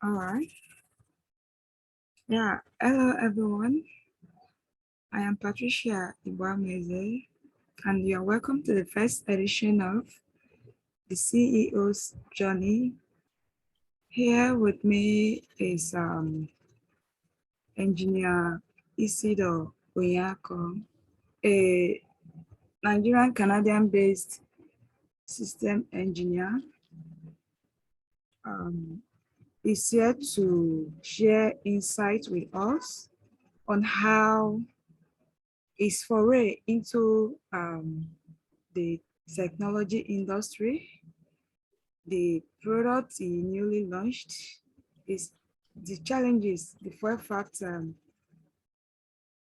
All right. Yeah. Hello, everyone. I am Patricia Ibwameze, and you are welcome to the first edition of the CEO's Journey. Here with me is Engineer Isidore Oyako, a Nigerian Canadian-based system engineer. Is here to share insights with us on how his foray into the technology industry, the products he newly launched, is the challenges the FuelFACT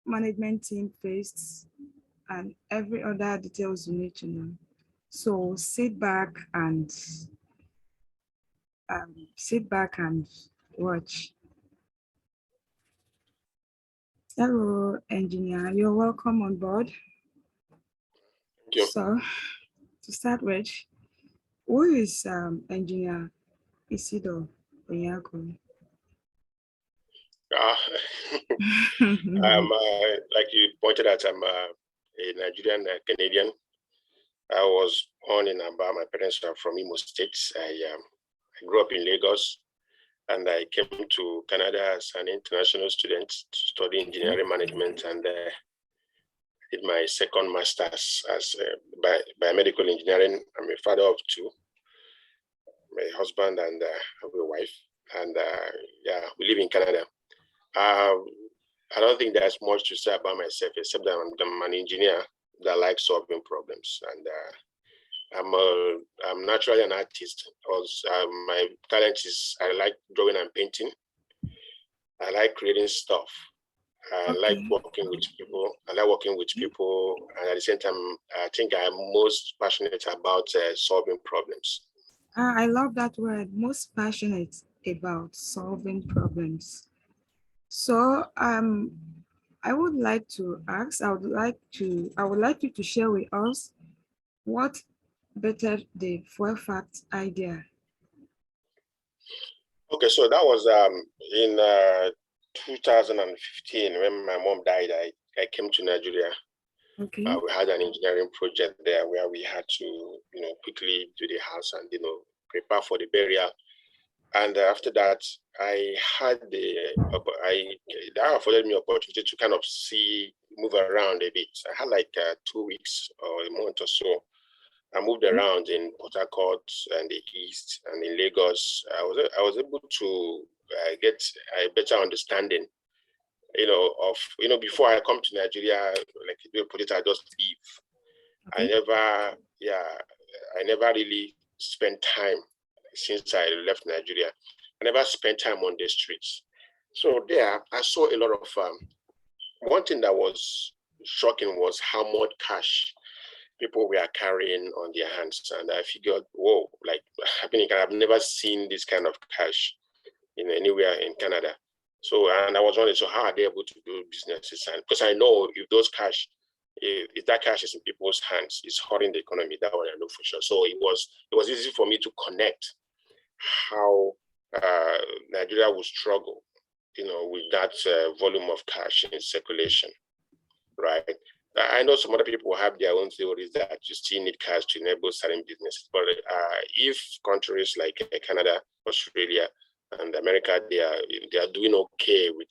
management team faced, and every other details you need to know. So sit back and watch. Hello, engineer. You're welcome on board. Thank you. So, to start with, who is Engineer Isidore Oyako? Like you pointed out, I'm a Nigerian Canadian. I was born in Aba. My parents are from Imo State. I grew up in Lagos, and I came to Canada as an international student to study engineering management, and did my second master's as biomedical engineering. I'm a father of two, my husband and a wife, and yeah, we live in Canada. I don't think there's much to say about myself except that I'm an engineer that likes solving problems, and I'm naturally an artist. Because my talent is I like drawing and painting. I like creating stuff. I like working with people. I like working with people, and at the same time, I think I'm most passionate about solving problems. I love that word, most passionate about solving problems. So I would like to ask, I would like you to share with us what bettered the FuelFACT idea. Okay, so that was in 2015 when my mom died. I came to Nigeria. Okay. We had an engineering project there where we had to, quickly do the house and, prepare for the burial. And after that, that afforded me opportunity to kind of move around a bit. I had like 2 weeks or a month or so. I moved around in Forecourt and the East and in Lagos. I was able to get a better understanding, before I come to Nigeria, like you put it, I just leave. Okay. I never really spent time since I left Nigeria. I never spent time on the streets. So there, I saw a lot of, one thing that was shocking was how much cash people were carrying on their hands. And I figured, whoa, like, I've never seen this kind of cash anywhere in Canada. So, and I was wondering, so how are they able to do businesses? And because I know if that cash is in people's hands, it's hurting the economy. That one I know for sure. So it was easy for me to connect how Nigeria will struggle, with that volume of cash in circulation, right? I know some other people have their own theories that you still need cash to enable certain businesses, but if countries like Canada, Australia, and America, they are doing okay with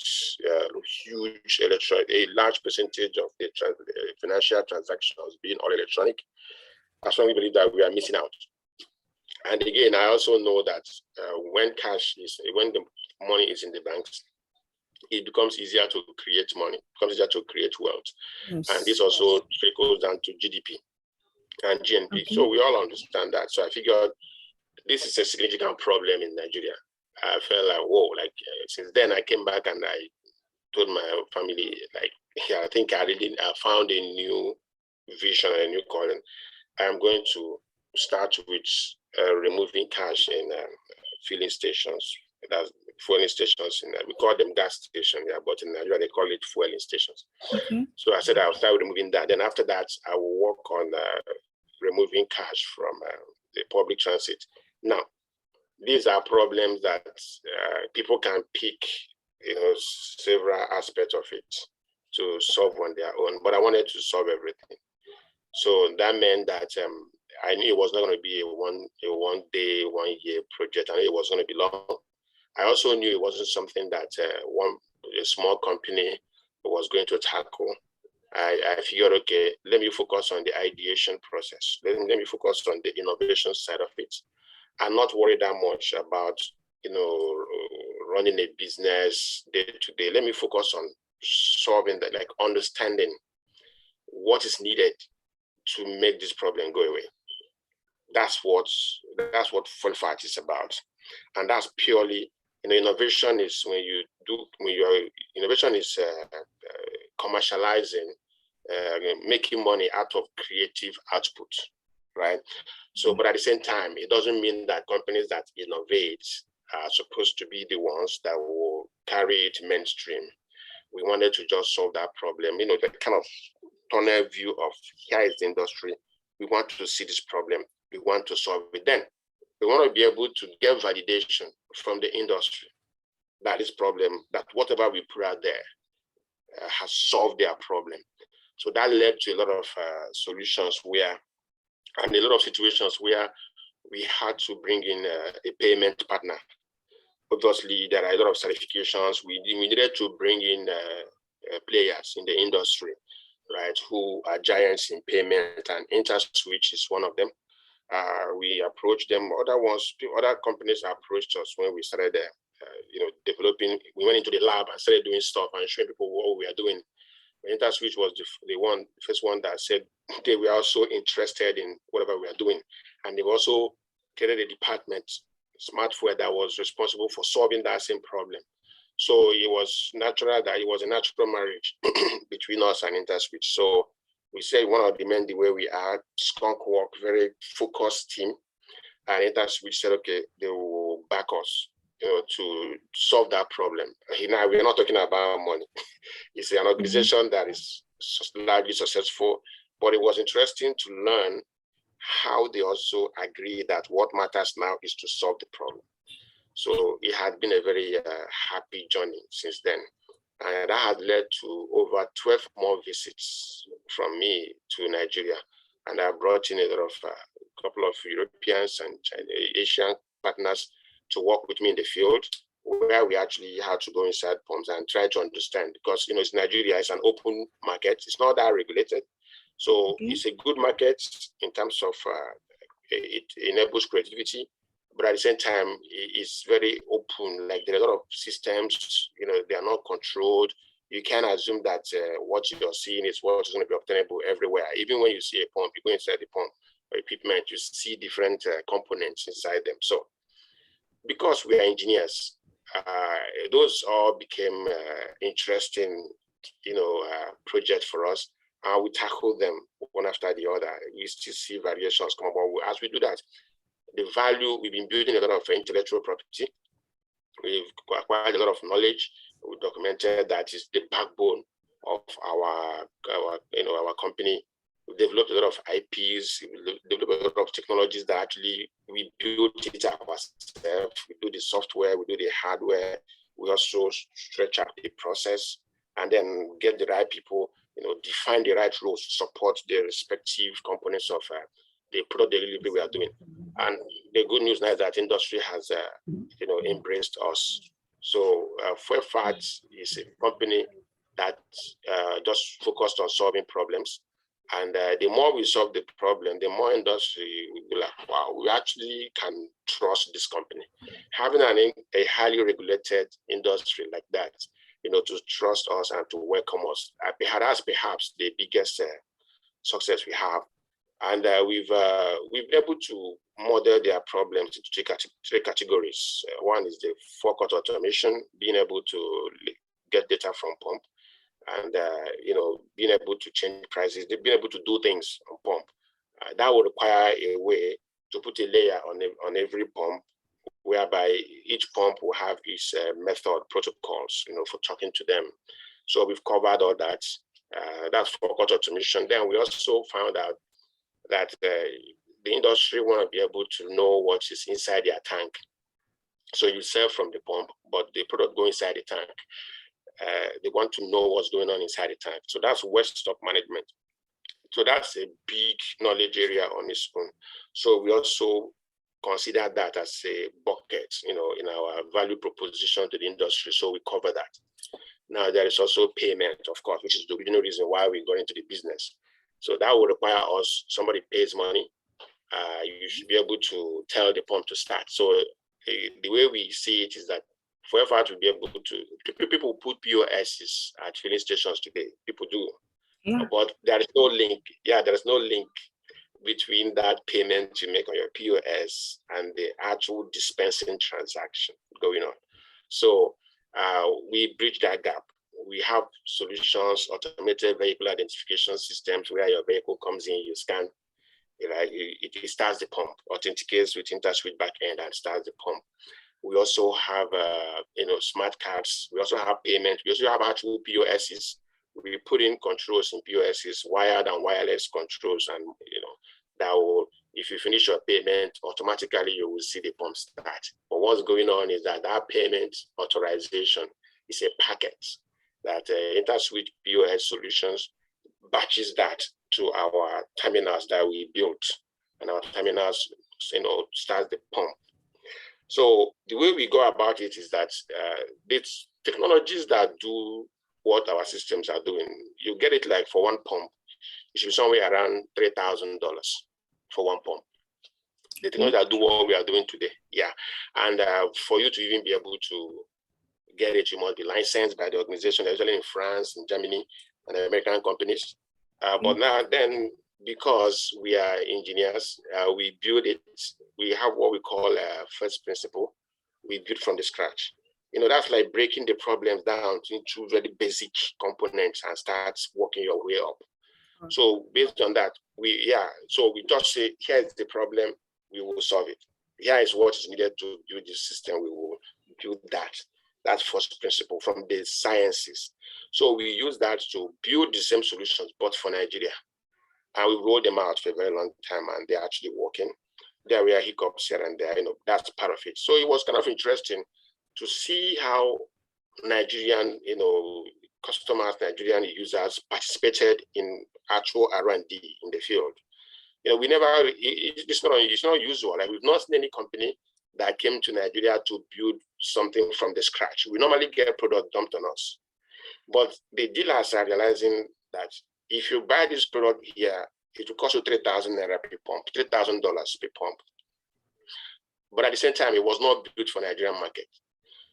huge a large percentage of the financial transactions being all electronic. I strongly believe that we are missing out. And again, I also know that when the money is in the banks, it becomes easier to create money, becomes easier to create wealth. Yes. And this also trickles down to GDP and GNP. Okay. So we all understand that. So I figured this is a significant problem in Nigeria. I felt like, whoa, since then I came back and I told my family, I think I found a new vision, a new calling. I'm going to start with removing cash in filling stations. That's fueling stations. We call them gas stations, but in Nigeria they call it fueling stations. Okay. So I said I'll start removing that. Then after that, I will work on removing cash from the public transit. Now, these are problems that people can pick, several aspects of it to solve on their own. But I wanted to solve everything. So that meant that I knew it was not going to be a one day, 1 year project. I knew it was going to be long. I also knew it wasn't something that a small company was going to tackle. I figured, okay, let me focus on the ideation process. Let me focus on the innovation side of it. I'm not worried that much about, running a business day to day. Let me focus on solving that, like understanding what is needed to make this problem go away. That's what FuelFACT is about. And that's purely, innovation is innovation is commercializing, making money out of creative output, right? So, but at the same time, it doesn't mean that companies that innovate are supposed to be the ones that will carry it mainstream. We wanted to just solve that problem, the kind of tunnel view of here is the industry. We want to see this problem. We want to solve it. Then we want to be able to get validation from the industry that this problem, that whatever we put out there has solved their problem. So that led to a lot of solutions and a lot of situations where we had to bring in a payment partner. Obviously, there are a lot of certifications. We needed to bring in players in the industry, right, who are giants in payment, and InterSwitch is one of them. We approached them. Other companies approached us when we started developing. We went into the lab and started doing stuff and showing people what we are doing. InterSwitch was the first one that said they were also interested in whatever we are doing. And they've also created a department, Smartware, that was responsible for solving that same problem. So it was natural that it was a natural marriage between us and InterSwitch. So we said we want to demand the way we are, skunk work, very focused team. And InterSwitch said, okay, they will back us, to solve that problem. Now, we're not talking about money. It's an organization that is largely successful, but it was interesting to learn how they also agree that what matters now is to solve the problem. So it had been a very happy journey since then. And that has led to over 12 more visits from me to Nigeria. And I brought in a couple of Europeans and Asian partners to work with me in the field, where we actually had to go inside pumps and try to understand, because it's Nigeria, it's an open market, it's not that regulated. So It's a good market in terms of it enables creativity, but at the same time, it's very open. Like there are a lot of systems, they are not controlled. You can't assume that what you're seeing is what is going to be obtainable everywhere. Even when you see a pump, you go inside the pump or equipment, you see different components inside them. So because we are engineers, those all became interesting, projects for us. And we tackle them one after the other. We still see variations come about. As we do that, the value, we've been building a lot of intellectual property. We've acquired a lot of knowledge. We documented that is the backbone of our company. We developed a lot of IPs. We developed a lot of technologies that actually we built it ourselves. We do the software, we do the hardware. We also stretch out the process and then get the right people, define the right roles to support the respective components of the product delivery we are doing. And the good news now is that industry has, embraced us. So FuelFACT is a company that just focused on solving problems. And the more we solve the problem, the more industry will be like, wow, we actually can trust this company. Having a highly regulated industry like that, to trust us and to welcome us, that's perhaps the biggest success we have. And we've been able to model their problems into three categories. One is the Forecourt Automation, being able to get data from pump, and being able to change prices, being able to do things on pump. That would require a way to put a layer on every pump, whereby each pump will have its method protocols, for talking to them. So we've covered all that. That's Forecourt Automation. Then we also found out that the industry want to be able to know what is inside their tank. So you sell from the pump, but the product go inside the tank. They want to know what's going on inside the tank. So that's WetStock Management. So that's a big knowledge area on its own. So we also consider that as a bucket, in our value proposition to the industry. So we cover that. Now there is also payment, of course, which is the original reason why we got into the business. So that will require us, somebody pays money, you should be able to tell the pump to start. So the way we see it is that for FuelFACT to be able to, people put POSs at filling stations today, people do. Yeah. But there is no link. Yeah, there is no link between that payment you make on your POS and the actual dispensing transaction going on. So we bridge that gap. We have solutions, automated vehicle identification systems where your vehicle comes in, you scan, it starts the pump, authenticates with InterSwitch backend and starts the pump. We also have, smart cards. We also have payment. We also have actual POSs. We put in controls in POSs, wired and wireless controls, and that will, if you finish your payment, automatically you will see the pump start. But what's going on is that payment authorization is a packet that InterSwitch POS solutions batches that to our terminals that we built, and our terminals, starts the pump. So the way we go about it is that these technologies that do what our systems are doing, you get it like for one pump, it should be somewhere around $3,000 for one pump. The technology that do what we are doing today, yeah. And for you to even be able to get it, you must be licensed by the organization, usually in France, in Germany, and American companies. But now then, because we are engineers, we build it. We have what we call first principle. We build from the scratch. That's like breaking the problems down into very basic components and start working your way up. So based on that, so we just say, here's the problem, we will solve it. Here is what is needed to build this system, we will build that. That's first principle from the sciences. So we use that to build the same solutions, but for Nigeria. And we rolled them out for a very long time, and they're actually working. There were hiccups here and there, that's part of it. So it was kind of interesting to see how Nigerian, customers, Nigerian users participated in actual R&D in the field. It's not usual. Like, we've not seen any company that came to Nigeria to build something from the scratch. We normally get product dumped on us. But the dealers are realizing that if you buy this product here, it will cost you 3,000 naira per pump, $3,000 per pump. But at the same time, it was not built for Nigerian market.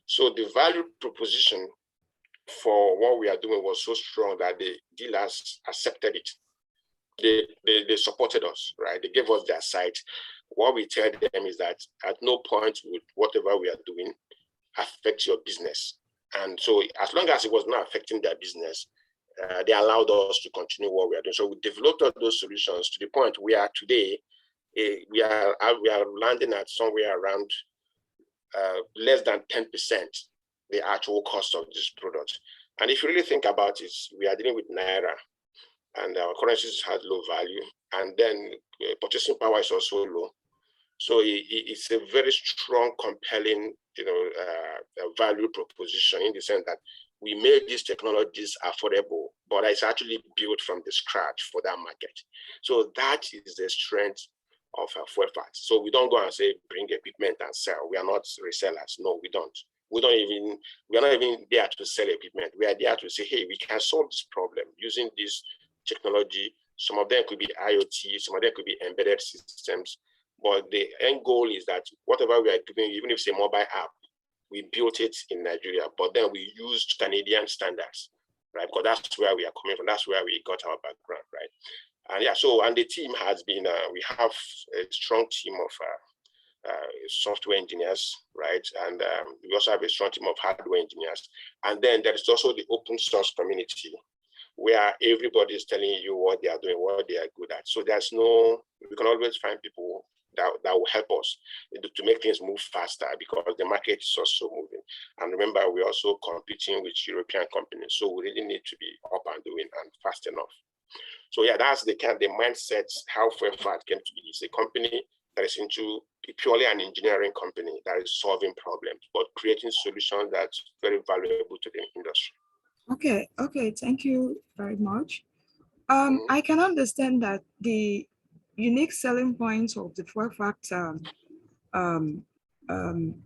So the value proposition for what we are doing was so strong that the dealers accepted it. They supported us, right? They gave us their site. What we tell them is that at no point would whatever we are doing affect your business. And so as long as it was not affecting their business, they allowed us to continue what we are doing. So we developed all those solutions to the point we are today. We are landing at somewhere around less than 10% the actual cost of this product. And if you really think about it, we are dealing with Naira, and our currencies has low value, and then purchasing power is also low. So it's a very strong, compelling, value proposition in the sense that we made these technologies affordable, but it's actually built from the scratch for that market. So that is the strength of FuelFACT. So we don't go and say, bring equipment and sell. We are not resellers. No, we don't. We are not even there to sell equipment. We are there to say, hey, we can solve this problem using this technology. Some of them could be IoT, some of them could be embedded systems. But the end goal is that whatever we are doing, even if it's a mobile app, we built it in Nigeria, but then we used Canadian standards, right? Because that's where we are coming from. That's where we got our background, right? And the team has been, we have a strong team of software engineers, right? And we also have a strong team of hardware engineers. And then there is also the open source community, where everybody is telling you what they are doing, what they are good at. So we can always find people that will help us to make things move faster, because the market is also moving. And remember, we're also competing with European companies. So we really need to be up and doing and fast enough. So yeah, that's the mindset, how FuelFACT came to be. It's a company that is into purely an engineering company that is solving problems, but creating solutions that's very valuable to the industry. Okay, thank you very much. I can understand that the unique selling points of the FuelFACT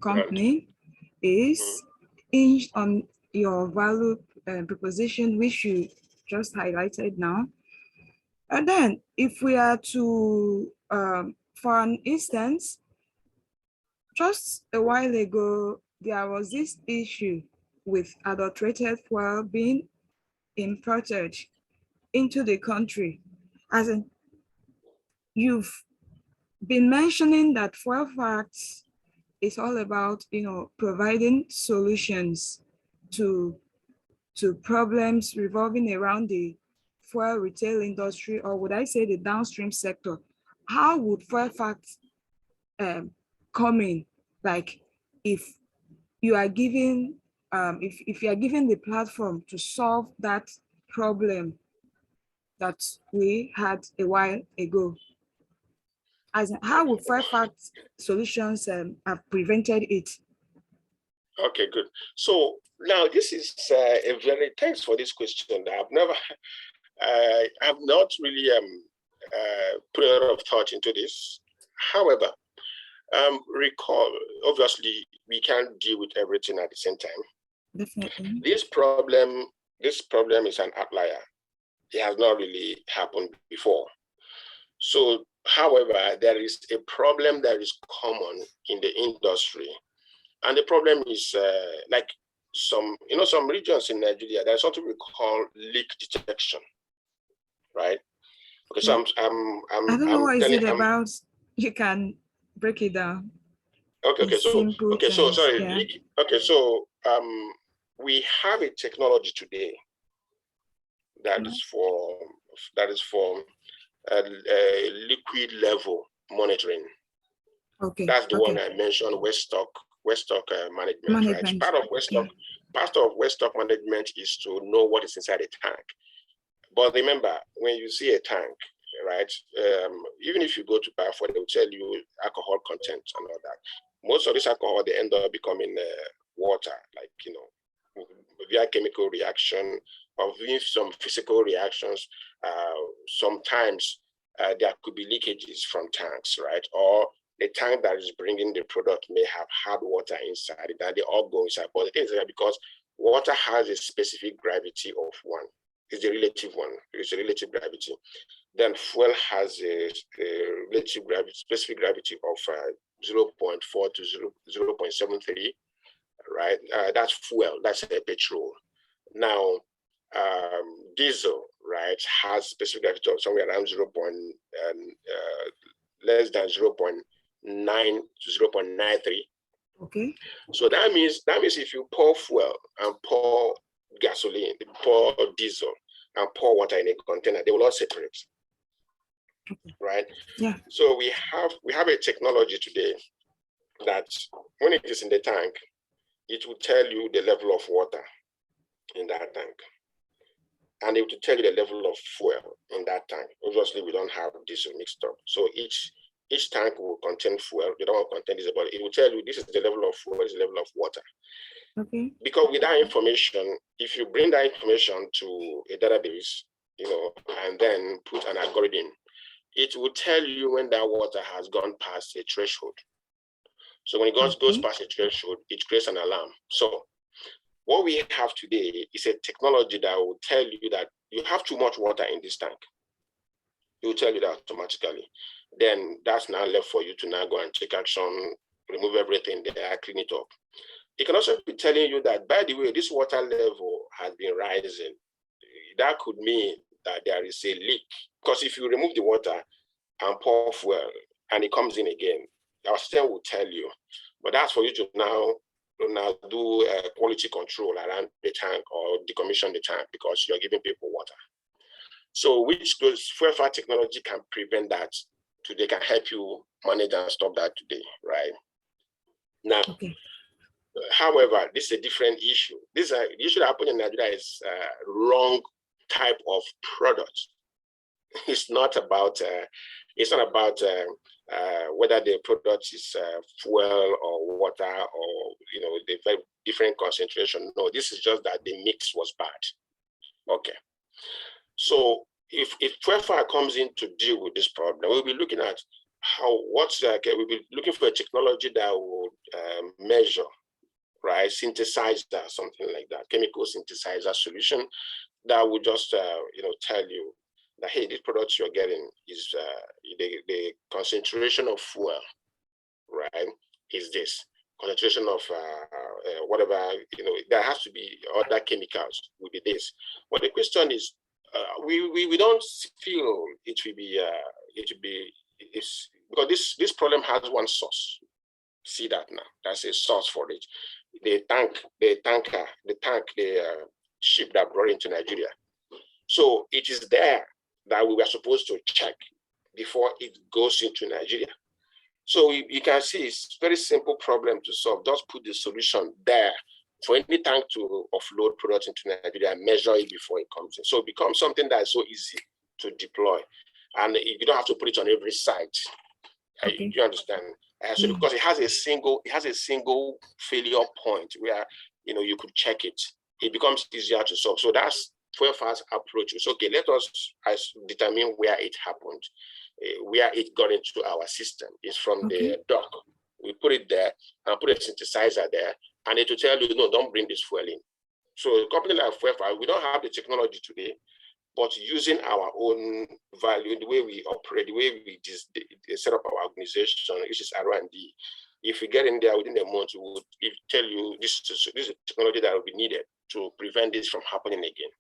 company is hinged on your value proposition, which you just highlighted now. And then if we are to, for an instance, just a while ago, there was this issue with adulterated fuel being imported into the country. As in, you've been mentioning that FuelFACT is all about, providing solutions to problems revolving around the fuel retail industry, or would I say the downstream sector. How would FuelFACT come in? Like, if you are given, if you are given the platform to solve that problem that we had a while ago, as how would FuelFACT solutions have prevented it? Okay, good. So now this is a very, thanks for this question. I've not really put a lot of thought into this. However, recall, obviously, we can't deal with everything at the same time. Definitely. This problem is an outlier. It has not really happened before. So, however, there is a problem that is common in the industry. And the problem is like some regions in Nigeria, there's something we call leak detection, right? Okay, so I don't know what is it about. You can break it down. Okay, so sorry. Yeah. Okay, so we have a technology today that is for liquid level monitoring. Okay. That's the one I mentioned, WetStock management, right? Part of WetStock management is to know what is inside a tank. But remember, when you see a tank, right, even if you go to buy for it, they will tell you alcohol content and all that. Most of this alcohol, they end up becoming water, like, via chemical reaction or with some physical reactions. Sometimes there could be leakages from tanks, right? Or the tank that is bringing the product may have hard water inside it, that they all go inside. But the thing is that because water has a specific gravity of 1, it's the relative one, it's a relative gravity. Then fuel has a relative gravity, specific gravity of 0.4 to 0.73, right? That's fuel, that's a petrol. Now, diesel, right, has specific gravity of somewhere around less than 0.9 to 0.93. Okay. So that means if you pour fuel and pour gasoline, pour diesel and pour water in a container, they will all separate. Okay. Right? Yeah. So we have a technology today that when it is in the tank, it will tell you the level of water in that tank. And it will tell you the level of fuel in that tank. Obviously, we don't have diesel mixed up. So each tank will contain fuel. You don't contain diesel, but it will tell you this is the level of fuel, this is the level of water. Okay. Because with that information, if you bring that information to a database, and then put an algorithm, it will tell you when that water has gone past a threshold. So when it goes past a threshold, it creates an alarm. So what we have today is a technology that will tell you that you have too much water in this tank. It will tell you that automatically. Then that's now left for you to now go and take action, remove everything there, clean it up. It can also be telling you that, by the way, this water level has been rising. That could mean that there is a leak. Because if you remove the water and pour fuel and it comes in again, our system will tell you. But that's for you to now do quality control around the tank or decommission the tank because you're giving people water. So FuelFACT technology can prevent that today, can help you manage and stop that today, right? Now, however, this is a different issue. The issue that happened in Nigeria is wrong type of product. It's not about It's not about whether the product is fuel or water or the very different concentration. No, this is just that the mix was bad. Okay. So if FuelFACT comes in to deal with this problem, we'll be looking at we'll be looking for a technology that would measure, right, synthesizer, something like that, chemical synthesizer solution that would just tell you that, hey, this product you're getting is the concentration of fuel, right, is this concentration of whatever, there has to be other chemicals will be this. But the question is, we don't feel it will be because this problem has one source. See that now? That's a source for it. The ship that brought into Nigeria. So it is there that we were supposed to check before it goes into Nigeria. So you can see it's a very simple problem to solve. Just put the solution there for any tank to offload products into Nigeria and measure it before it comes in. So it becomes something that is so easy to deploy. And you don't have to put it on every site. Okay. You understand? So because it has a single failure point where you could check it, it becomes easier to solve. So that's FuelFACT's approach. So okay, let us determine where it happened, where it got into our system. It's from the dock. We put it there and put a synthesizer there, and it will tell you, no, don't bring this fuel in. So a company like FuelFACT, we don't have the technology today, but using our own value, the way we operate, the way we set up our organization, which is R&D, if we get in there within a month, we would tell you this is a technology that will be needed to prevent this from happening again.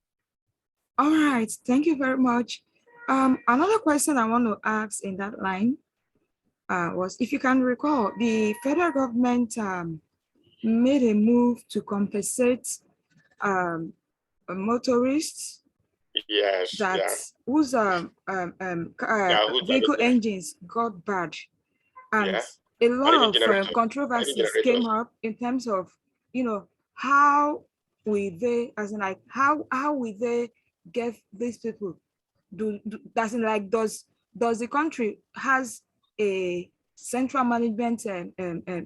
All right, thank you very much. Another question I want to ask in that line was, if you can recall, the federal government made a move to compensate motorists whose vehicle engines got bad, and a lot of controversies came up in terms of how will they, as in like how will they get these people does the country has a central management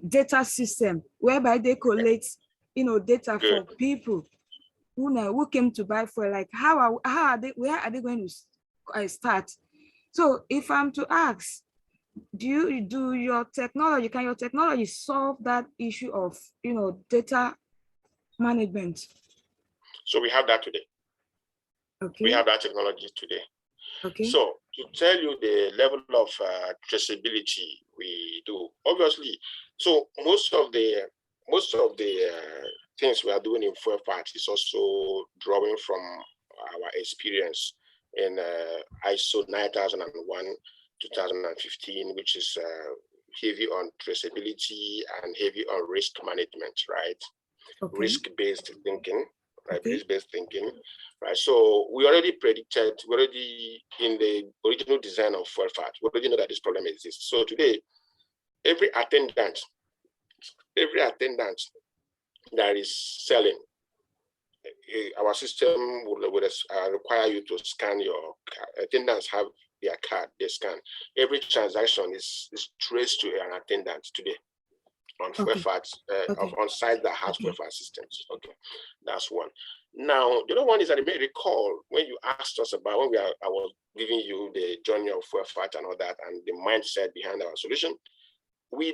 data system whereby they collect data for people who came to buy fuel, like where are they going to start? So if I'm to ask, can your technology solve that issue of data management? So we have that today. Okay. We have that technology today. Okay. So to tell you the level of traceability we do, obviously, so most of the things we are doing in FuelFACT is also drawing from our experience in ISO 9001 2015, which is heavy on traceability and heavy on risk management, right? Okay. Risk-based thinking, right? Okay. Risk-based thinking, right? So we already in the original design of FuelFACT, we already know that this problem exists. So today, every attendant that is selling, our system will require you to scan your card. Attendants have their card, they scan. Every transaction is traced to an attendant today on FuelFACT, on site that has FuelFACT systems. Okay, that's one. Now, the other one is that you may recall when you asked us about I was giving you the journey of FuelFACT and all that, and the mindset behind our solution. We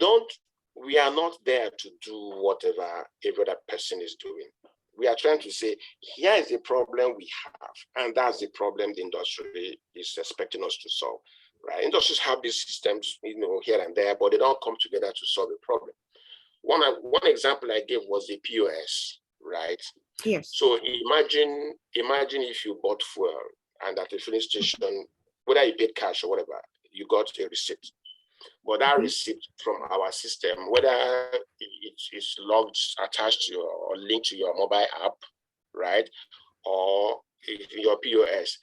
are not there to do whatever every other person is doing. We are trying to say, here is the problem we have, and that's the problem the industry is expecting us to solve, right? Industries have these systems, here and there, but they don't come together to solve the problem. One example I gave was the POS, right? Yes. So imagine if you bought fuel and at a filling station, whether you paid cash or whatever, you got a receipt. But that receipt from our system, whether it's logged, attached to or linked to your mobile app, right, or your POS,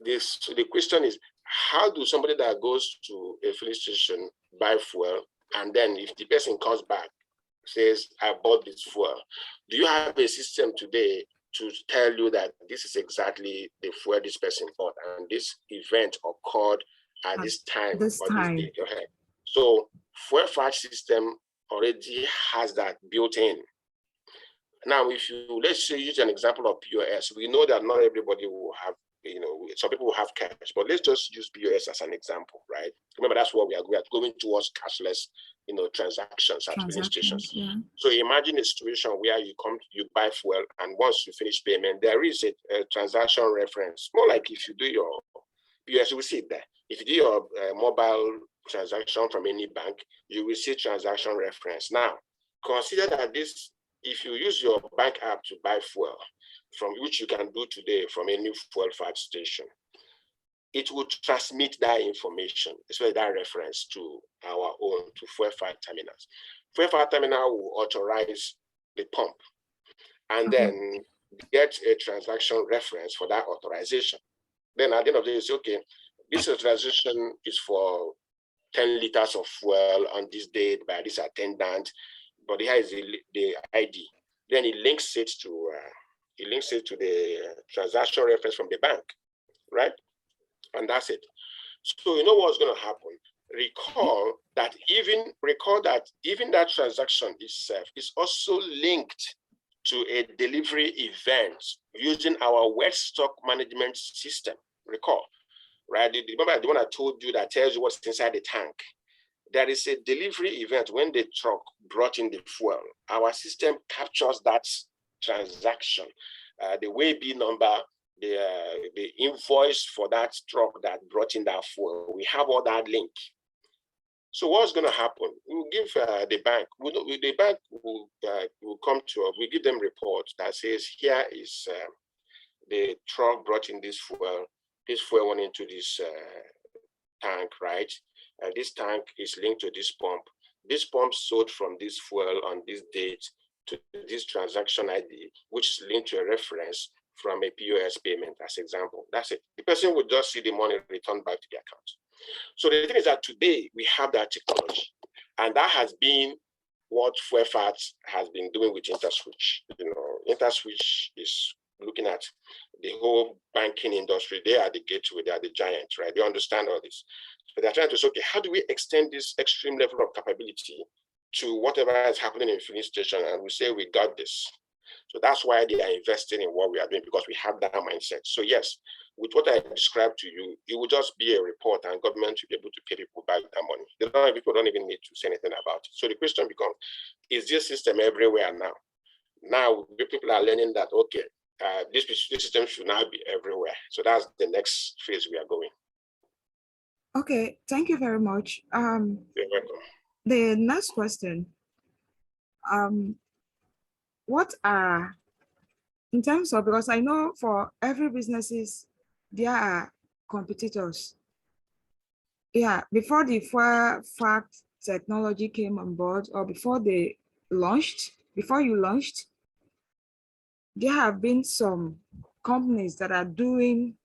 the question is, how do somebody that goes to a filling station buy fuel, and then if the person comes back, says, I bought this fuel, do you have a system today to tell you that this is exactly the fuel this person bought, and this event occurred at this time this or this time. date. Okay. So FuelFACT system already has that built in. Now, if you, let's say, use an example of POS, we know that not everybody will have, some people will have cash, but let's just use POS as an example, right? Remember, that's what we are going towards cashless, transactions at filling stations. Yeah. So imagine a situation where you buy fuel, and once you finish payment, there is a transaction reference. More like if you do your POS, you will see it there. If you do your mobile transaction from any bank, you will see transaction reference. Now, consider that this, if you use your bank app to buy fuel, from which you can do today from any FuelFACT station, it will transmit that information, especially that reference to our own, to FuelFACT terminals. FuelFACT terminal will authorize the pump and then get a transaction reference for that authorization. Then at the end of the day, say, okay, this authorization is for 10 liters of fuel on this date by this attendant, but here is the ID. Then it links it to the transaction reference from the bank, right? And that's it. So you know what's going to happen? Recall that even that transaction itself is also linked to a delivery event using our WetStock Management system. Recall, right? Remember the one I told you that tells you what's inside the tank? There is a delivery event when the truck brought in the fuel. Our system captures that transaction, the WB number, the invoice for that truck that brought in that fuel. We have all that link. So what's going to happen? We'll give the bank. The bank will come to us. We give them reports that says here is the truck brought in this fuel. This fuel went into this tank, right? This tank is linked to this pump. This pump sold from this fuel on this date to this transaction ID, which is linked to a reference from a POS payment, as example. That's it. The person would just see the money returned back to the account. So the thing is that today we have that technology, and that has been what FuelFACT has been doing with InterSwitch. InterSwitch is looking at the whole banking industry. They are the gateway, they are the giants, right? They understand all this. But they're trying to say, okay, how do we extend this extreme level of capability to whatever is happening in filling station? And we say, we got this. So that's why they are investing in what we are doing, because we have that mindset. So yes, with what I described to you, it will just be a report and government will be able to pay people back that money. People don't even need to say anything about it. So the question becomes, is this system everywhere now? Now people are learning that, okay, this system should now be everywhere. So that's the next phase we are going. Okay, thank you very much. You're welcome. The next question, what are, in terms of, because I know for every businesses, there are competitors. Yeah, before the FuelFACT technology came on board, or before you launched, there have been some companies that are doing,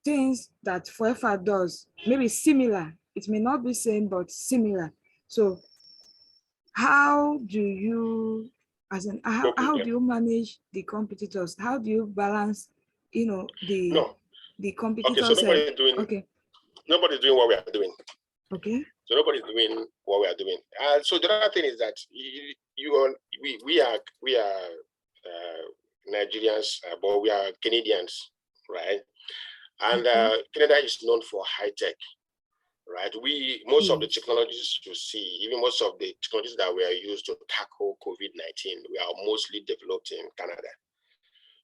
things that FuelFACT does, maybe similar. It may not be same, but similar. So how do you, how do you manage the competitors? How do you balance, the competitors? Okay, so nobody's doing what we are doing. Okay. So nobody's doing what we are doing. So the other thing is that we are Nigerians, but we are Canadians, right? And Canada is known for high tech, right? Most of the technologies you see, even most of the technologies that were used to tackle COVID-19, we are mostly developed in Canada.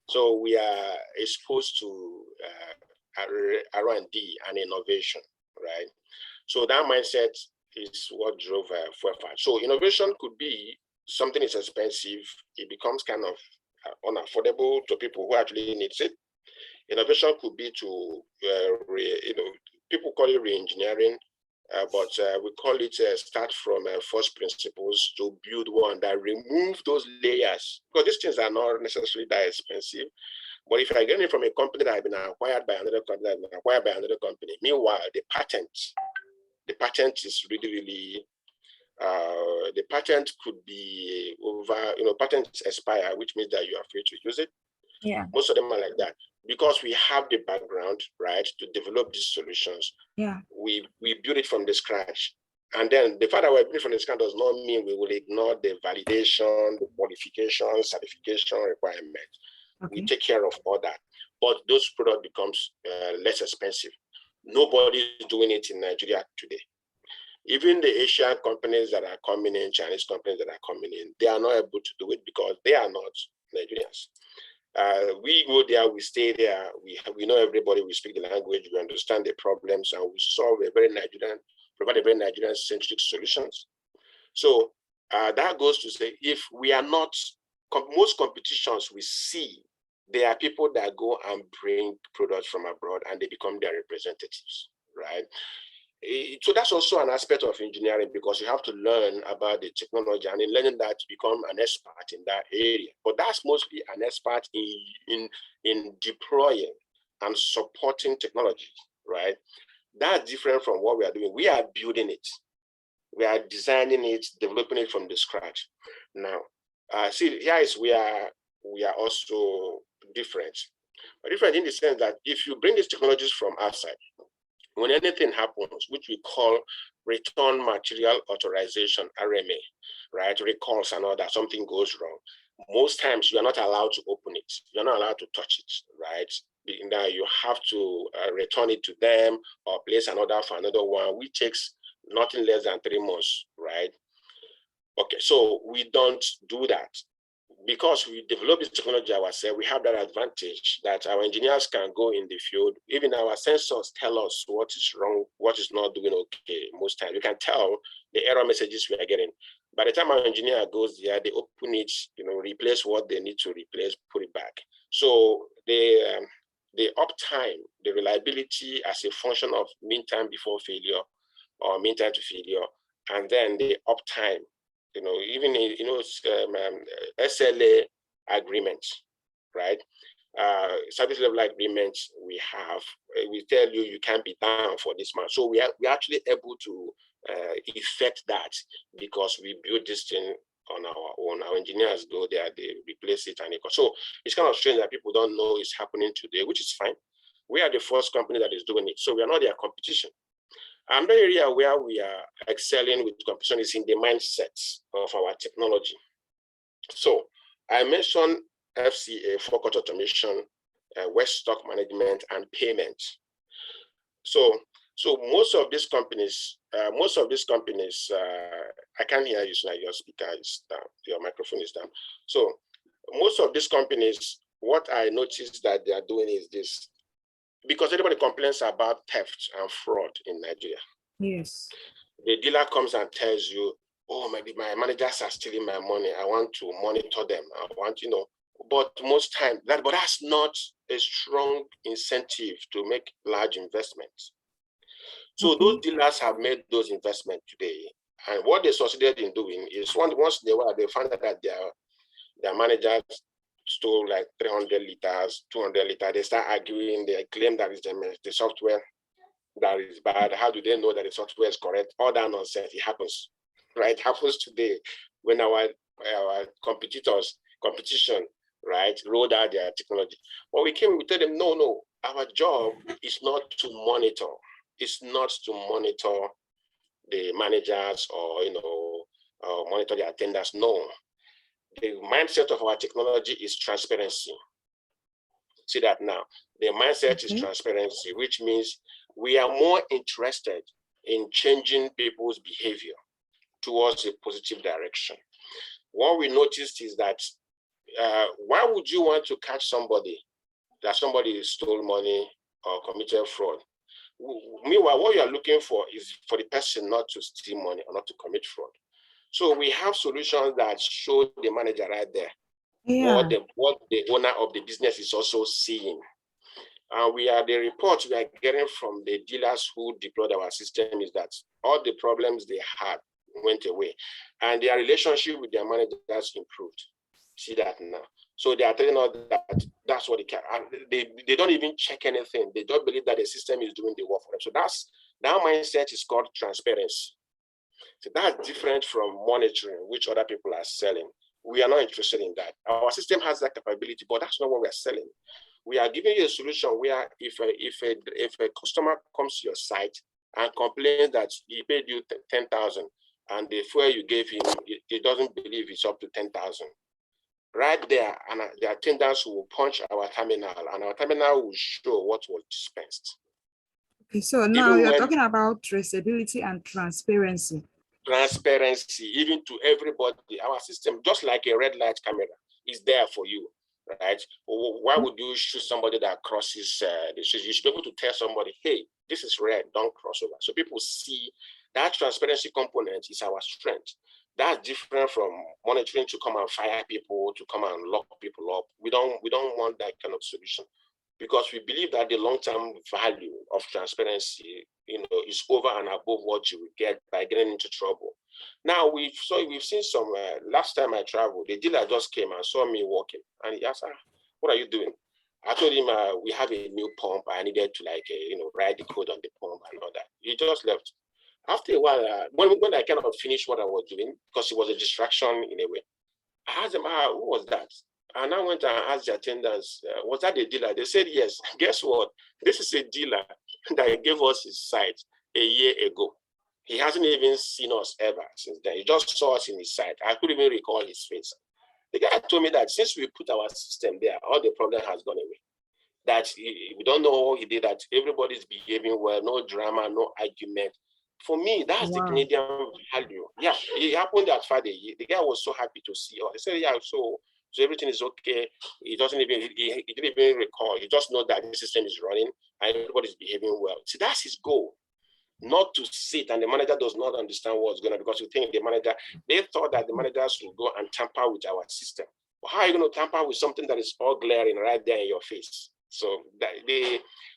So we are exposed to R&D and innovation, right? So that mindset is what drove FuelFACT. So innovation could be something is expensive, it becomes kind of unaffordable to people who actually needs it. Innovation could be to, people call it re-engineering, but we call it start from first principles to build one that remove those layers, because these things are not necessarily that expensive. But if I get it from a company that has been acquired by another company, meanwhile, the patent is really, the patent could be over, patents expire, which means that you are free to use it. Yeah. Most of them are like that. because we have the background, right, to develop these solutions. Yeah. We build it from the scratch. And then the fact that we're building from the scratch does not mean we will ignore the validation, the qualification, certification requirements. Okay. We take care of all that. But those products becomes less expensive. Nobody is doing it in Nigeria today. Even the Asian companies that are coming in, Chinese companies that are coming in, they are not able to do it because they are not Nigerians. We go there, we stay there, we know everybody, we speak the language, we understand the problems, and we solve provide a very Nigerian-centric solutions. So that goes to say, if we are not, most competitions we see, there are people that go and bring products from abroad and they become their representatives, right? So that's also an aspect of engineering, because you have to learn about the technology, and in learning that you become an expert in that area. But that's mostly an expert in deploying and supporting technology, right? That's different from what we are doing. We are building it. We are designing it, developing it from the scratch. Now, see, here is where we are also different. But different in the sense that if you bring these technologies from outside, when anything happens, which we call return material authorization, RMA, right? Recalls and all that, something goes wrong. Most times you are not allowed to open it. You're not allowed to touch it, right? Now you have to return it to them or place an order for another one, which takes nothing less than 3 months, right? Okay, so we don't do that. Because we develop this technology ourselves, we have that advantage that our engineers can go in the field. Even our sensors tell us what is wrong, what is not doing okay. Most times we can tell the error messages we are getting. By the time our engineer goes there, they open it, replace what they need to replace, put it back. So the uptime, the reliability as a function of mean time before failure or mean time to failure, and then the uptime, even SLA agreements, right? Service level agreements we have, we tell you you can't be down for this month. So we're actually able to effect that because we build this thing on our own. Our engineers go there, they replace it, so it's kind of strange that people don't know it's happening today, which is fine. We are the first company that is doing it, so we are not their competition. Another area where we are excelling with competition is in the mindset of our technology. So I mentioned FCA, Forecourt Automation, WetStock Management, and payment. So most of these companies, I can't hear you, so your speaker is down, your microphone is down. So most of these companies, what I noticed that they are doing is this. Because everybody complains about theft and fraud in Nigeria. Yes. The dealer comes and tells you, oh, my managers are stealing my money. I want to monitor them. I want, but most times, that's not a strong incentive to make large investments. So those dealers have made those investments today. And what they succeeded in doing is once they found out that their managers stole like 300 liters, 200 liters, they start arguing, they claim that it's the software that is bad. How do they know that the software is correct? All that nonsense, it happens, right? It happens today when our competition, right, rolled out their technology. But we tell them, no, our job is not to monitor. It's not to monitor the managers or, monitor the attendants. No. The mindset of our technology is transparency. See that now. The mindset is transparency, which means we are more interested in changing people's behavior towards a positive direction. What we noticed is that why would you want to catch somebody stole money or committed fraud? Meanwhile, what you are looking for is for the person not to steal money or not to commit fraud. So we have solutions that show the manager right there what the owner of the business is also seeing. The reports we are getting from the dealers who deployed our system is that all the problems they had went away and their relationship with their managers improved. See that now. So they are telling us that that's what they can. They don't even check anything. They don't believe that the system is doing the work for them. So that mindset is called transparency. So that's different from monitoring, which other people are selling. We are not interested in that. Our system has that capability, but that's not what we're selling. we are giving you a solution where if a customer comes to your site and complains that he paid you 10,000 and the fuel you gave him, he doesn't believe it's up to 10,000. Right there, and the attendants will punch our terminal, and our terminal will show what was dispensed. Okay, so now you're talking about traceability and transparency. Transparency, even to everybody. Our system, just like a red light camera, is there for you, right? Why would you shoot somebody that crosses the street? You should be able to tell somebody, hey, this is red, don't cross over. So people see that transparency component is our strength. That's different from monitoring to come and fire people, to come and lock people up. We don't want that kind of solution, because we believe that the long-term value of transparency, is over and above what you will get by getting into trouble. Now we've seen some. Last time I traveled, the dealer just came and saw me walking, and he asked, "What are you doing?" I told him we have a new pump. I needed to write the code on the pump and all that. He just left. After a while, when I kind of finished what I was doing, because it was a distraction in a way, I asked them, who was that? And I went and asked the attendants, was that the dealer? They said, yes. Guess what? This is a dealer that gave us his site a year ago. He hasn't even seen us ever since then. He just saw us in his site. I couldn't even recall his face. The guy told me that since we put our system there, all the problem has gone away. That we don't know what he did, that everybody's behaving well, no drama, no argument. For me, that's the Canadian value. Yeah, it happened at Friday. The guy was so happy to see us. He said, yeah, so everything is okay. He didn't even recall. He just knows that the system is running and everybody's behaving well. See, that's his goal. Not to sit and the manager does not understand what's going on, because you think they thought that the managers will go and tamper with our system. But how are you going to tamper with something that is all glaring right there in your face? So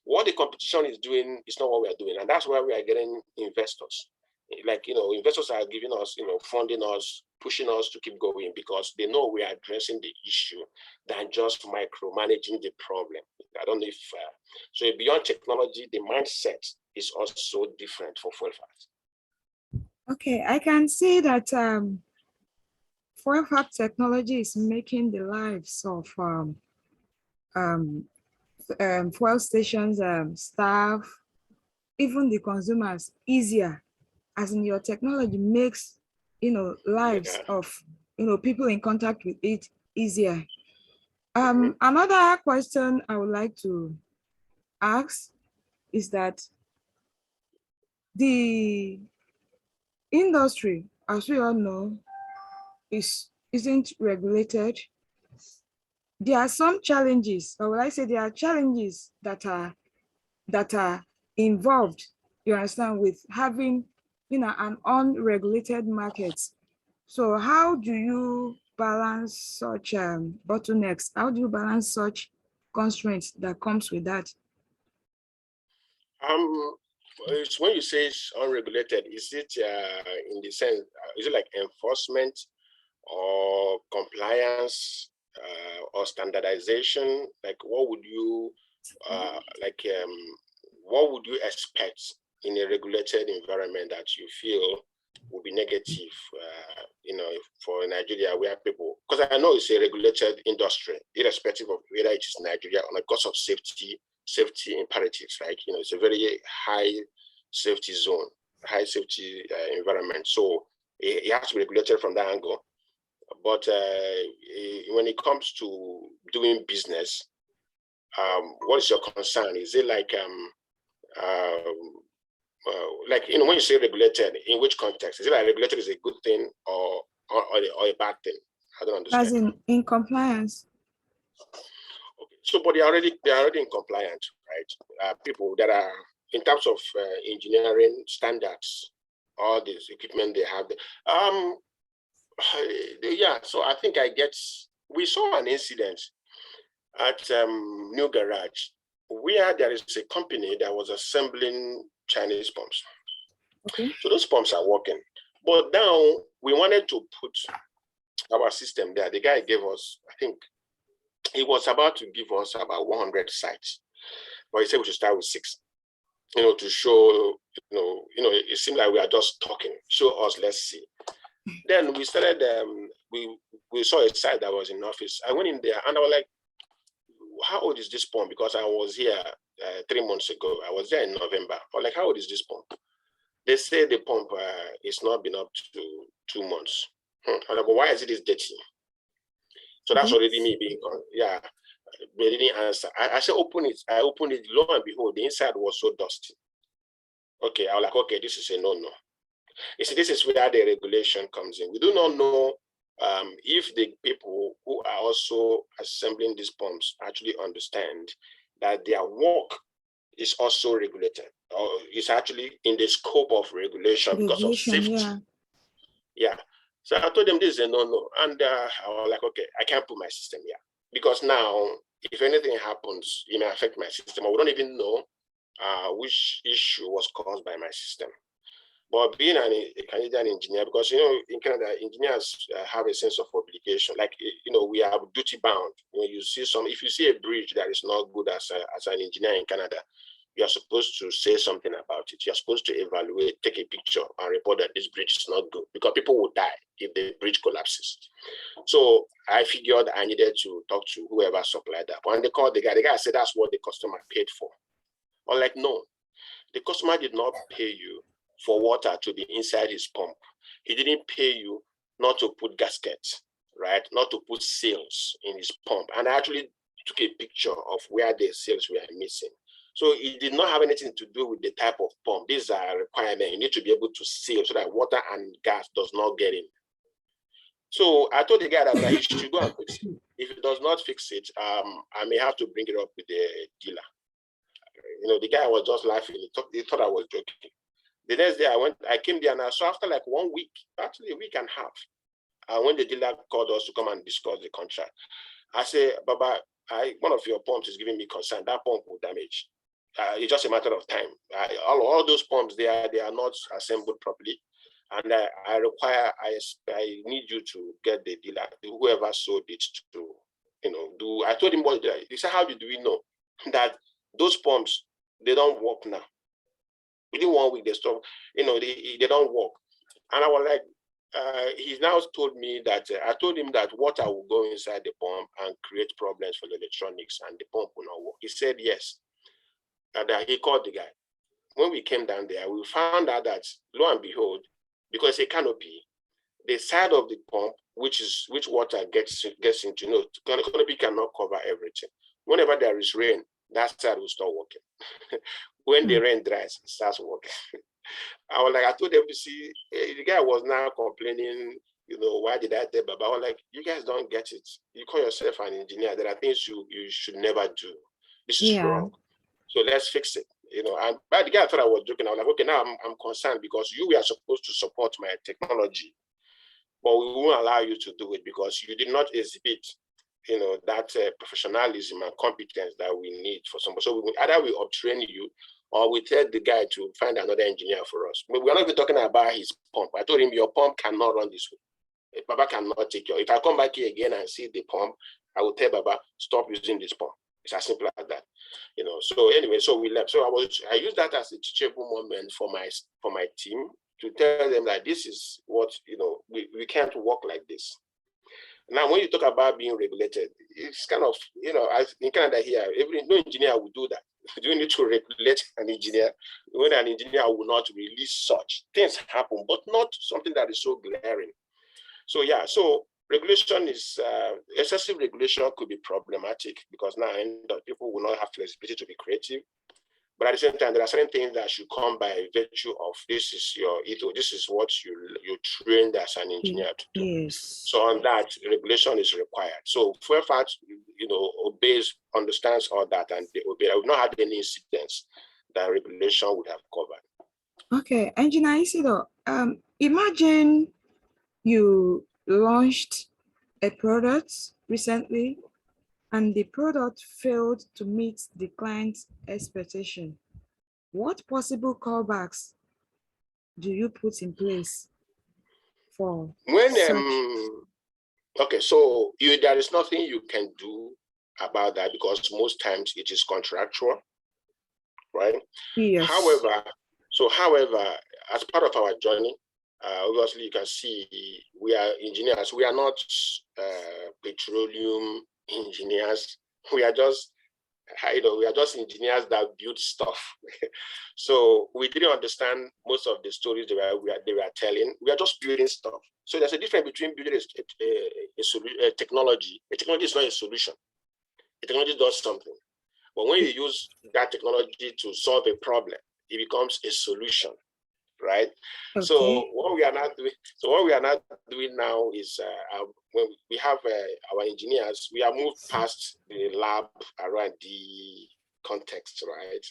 what the competition is doing is not what we are doing. And that's why we are getting investors. Investors are giving us, funding us, pushing us to keep going, because they know we are addressing the issue than just micromanaging the problem. I don't know if, so beyond technology, the mindset is also different for FuelFACT. Okay, I can see that FuelFACT technology is making the lives of fuel stations, staff, even the consumers easier, as in your technology makes, lives of, people in contact with it easier. Another question I would like to ask is that the industry, as we all know, isn't regulated. There are some challenges, or will I say there are challenges that are involved, you understand, with having, an unregulated market. So how do you balance such bottlenecks? How do you balance such constraints that comes with that? It's when you say it's unregulated, is it in the sense, is it like enforcement or compliance or standardization? Like what would you what would you expect in a regulated environment that you feel will be negative, for Nigeria, where people, because I know it's a regulated industry, irrespective of whether it is Nigeria or because of safety imperatives, right? It's a very high safety zone, high safety environment. So it has to be regulated from that angle. But when it comes to doing business, what is your concern? Is it like when you say regulated, in which context? Is it like regulated is a good thing or a bad thing? I don't understand. As in compliance. Okay. So, but they are already in compliance, right? People that are in terms of engineering standards, all this equipment they have. Yeah. So I think we saw an incident at New Garage, where there is a company that was assembling Chinese pumps. Okay. So those pumps are working. But now we wanted to put our system there. The guy gave us, I think, he was about to give us about 100 sites. But he said we should start with 6, to show, it seemed like we are just talking. Show us, let's see. Then we started, we saw a site that was in office. I went in there and I was like, how old is this pump? Because I was here 3 months ago. I was there in November. I was like, how old is this pump? They say the pump is not been up to 2 months. I'm like, well, why is it this dirty? So that's already me being, yeah, they didn't answer. I said, open it. I opened it, lo and behold, the inside was so dusty. Okay, I was like, okay, this is a no-no. You see, this is where the regulation comes in. We do not know if the people who are also assembling these pumps actually understand that their work is also regulated, or is actually in the scope of regulation because of safety. Yeah. Yeah. So I told them this is a no-no. And I was like, okay, I can't put my system here. Because now, if anything happens, it may affect my system. I don't even know which issue was caused by my system. But being a Canadian engineer, because, you know, in Canada, engineers have a sense of obligation. Like, you know, we are duty bound. When you see if you see a bridge that is not good as an engineer in Canada, you're supposed to say something about it. You're supposed to evaluate, take a picture and report that this bridge is not good, because people will die if the bridge collapses. So I figured I needed to talk to whoever supplied that. When they called the guy said that's what the customer paid for. I'm like, no, the customer did not pay you for water to be inside his pump. He didn't pay you not to put gaskets, right? Not to put seals in his pump. And I actually took a picture of where the seals were missing. So it did not have anything to do with the type of pump. These are requirements. You need to be able to seal so that water and gas does not get in. So I told the guy that he should go and fix it. If he does not fix it, I may have to bring it up with the dealer. You know, the guy was just laughing. He thought I was joking. The next day I came there, and I saw after like 1 week, actually a week and a half, when the dealer called us to come and discuss the contract, I said, Baba, one of your pumps is giving me concern. That pump will damage. It's just a matter of time. All those pumps, they are not assembled properly. And I need you to get the dealer, whoever sold it, to, you know, do. I told him what did I. He said, how do we know that those pumps, they don't work now? Within 1 week, they stop, you know, they don't work. And I was like, he's now told me that, I told him that water will go inside the pump and create problems for the electronics and the pump will not work. He said yes. And he called the guy. When we came down there, we found out that, lo and behold, because a canopy, the side of the pump, which water gets into, you know, canopy cannot cover everything. Whenever there is rain, that side will start working. When the rain dries, it starts working. I was like, I told them to see, the guy was now complaining, you know, why did I tell Baba? I was like, you guys don't get it. You call yourself an engineer. There are things you should never do. This is wrong. So let's fix it. You know, and by the guy, I thought I was joking. I was like, okay, now I'm concerned because you were supposed to support my technology, but we won't allow you to do it because you did not exhibit, you know, that professionalism and competence that we need for somebody. So either we uptrain you, or we tell the guy to find another engineer for us. We're not even talking about his pump. I told him, your pump cannot run this way. Baba cannot take your. If I come back here again and see the pump, I will tell Baba, stop using this pump. It's as simple as that, you know. So anyway, so we left. So I used that as a teachable moment for my team to tell them that this is what, you know, we can't work like this. Now, when you talk about being regulated, it's kind of, you know, as in Canada here, no engineer will do that. You need to regulate an engineer when an engineer will not release such. Things happen, but not something that is so glaring. So yeah, so regulation is, excessive regulation could be problematic because now people will not have flexibility to be creative. But at the same time, there are certain things that should come by virtue of this is your ethos, this is what you trained as an engineer to do. Yes. So on that, regulation is required. So FuelFACT, you know, understands all that, and they obey. I would not have any incidents that regulation would have covered. Okay, Engineer Isidore, imagine you launched a product recently and the product failed to meet the client's expectation. What possible callbacks do you put in place for okay, so there is nothing you can do about that because most times it is contractual, right? Yes. However, as part of our journey, obviously you can see we are engineers. We are not petroleum engineers. We are just, we are just engineers that build stuff. So we didn't understand most of the stories they were telling. We are just building stuff. So there's a difference between building a technology. A technology is not a solution. A technology does something. But when you use that technology to solve a problem, it becomes a solution, right? Okay. So what we are not doing now is when we have our engineers, we have moved past the lab around the context, right?